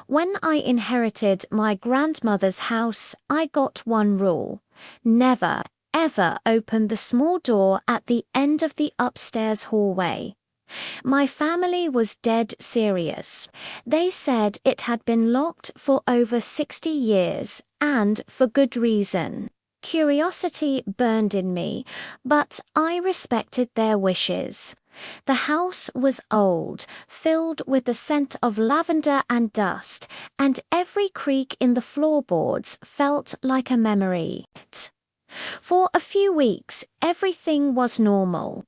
When I inherited my grandmother's house, I got one rule: never, ever open the small door at the end of the upstairs hallway. My family was dead serious. They said it had been locked for over 60 years, and for good reason. Curiosity burned in me, but I respected their wishes. The house was old, filled with the scent of lavender and dust, and every creak in the floorboards felt like a memory. For a few weeks, everything was normal.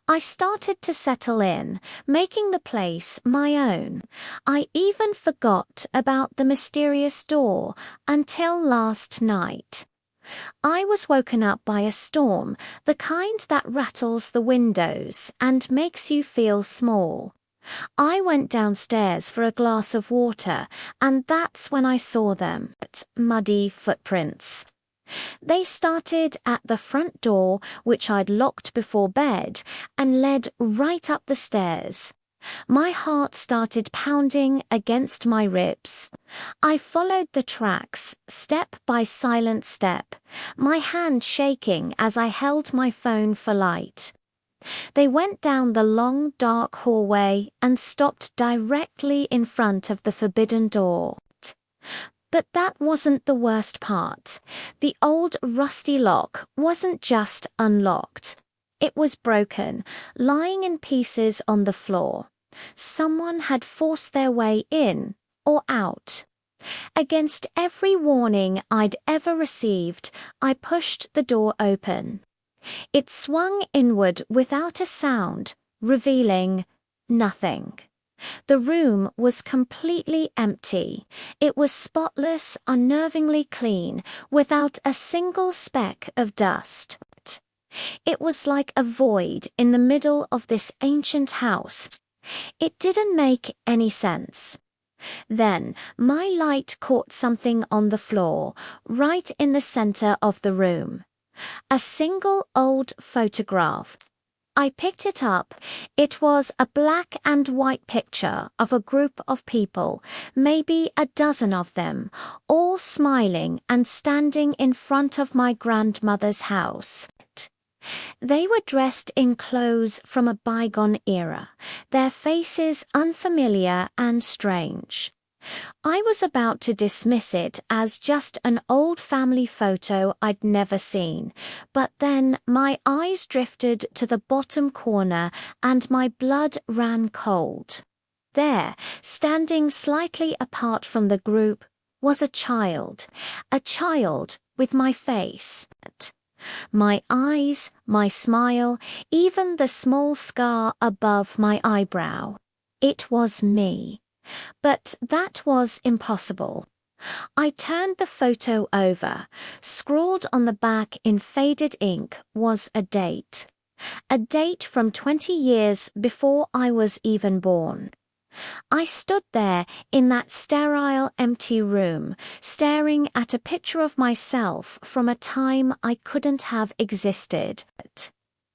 I started to settle in, making the place my own. I even forgot about the mysterious door until last night. I was woken up by a storm, the kind that rattles the windows and makes you feel small. I went downstairs for a glass of water, and that's when I saw them, muddy footprints. They started at the front door, which I'd locked before bed, and led right up the stairs. My heart started pounding against my ribs. I followed the tracks, step by silent step, my hand shaking as I held my phone for light. They went down the long, dark hallway and stopped directly in front of the forbidden door. But that wasn't the worst part. The old rusty lock wasn't just unlocked. It was broken, lying in pieces on the floor. Someone had forced their way in or out. Against every warning I'd ever received, I pushed the door open. It swung inward without a sound, revealing nothing. The room was completely empty. It was spotless, unnervingly clean, without a single speck of dust. It was like a void in the middle of this ancient house. It didn't make any sense. Then my light caught something on the floor, right in the center of the room. A single old photograph. I picked it up. It was a black and white picture of a group of people, maybe a dozen of them, all smiling and standing in front of my grandmother's house. They were dressed in clothes from a bygone era, their faces unfamiliar and strange. I was about to dismiss it as just an old family photo I'd never seen, but then my eyes drifted to the bottom corner and my blood ran cold. There, standing slightly apart from the group, was a child with my face. My eyes, my smile, even the small scar above my eyebrow. It was me. But that was impossible. I turned the photo over. Scrawled on the back in faded ink was a date. A date from 20 years before I was even born. I stood there in that sterile, empty room, staring at a picture of myself from a time I couldn't have existed.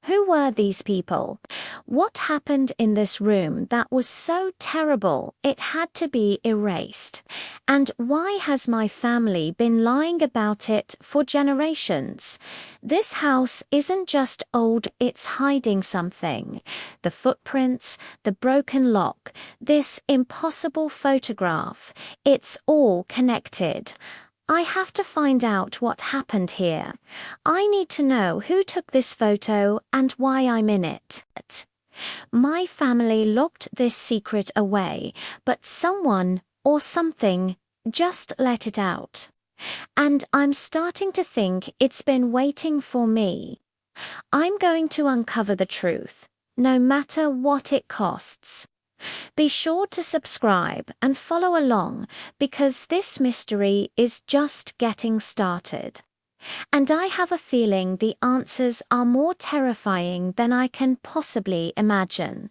Who were these people? What happened in this room that was so terrible it had to be erased? And why has my family been lying about it for generations? This house isn't just old, it's hiding something. The footprints, the broken lock, this impossible photograph, it's all connected. I have to find out what happened here. I need to know who took this photo and why I'm in it. My family locked this secret away, but someone or something just let it out. And I'm starting to think it's been waiting for me. I'm going to uncover the truth, no matter what it costs. Be sure to subscribe and follow along, because this mystery is just getting started. And I have a feeling the answers are more terrifying than I can possibly imagine.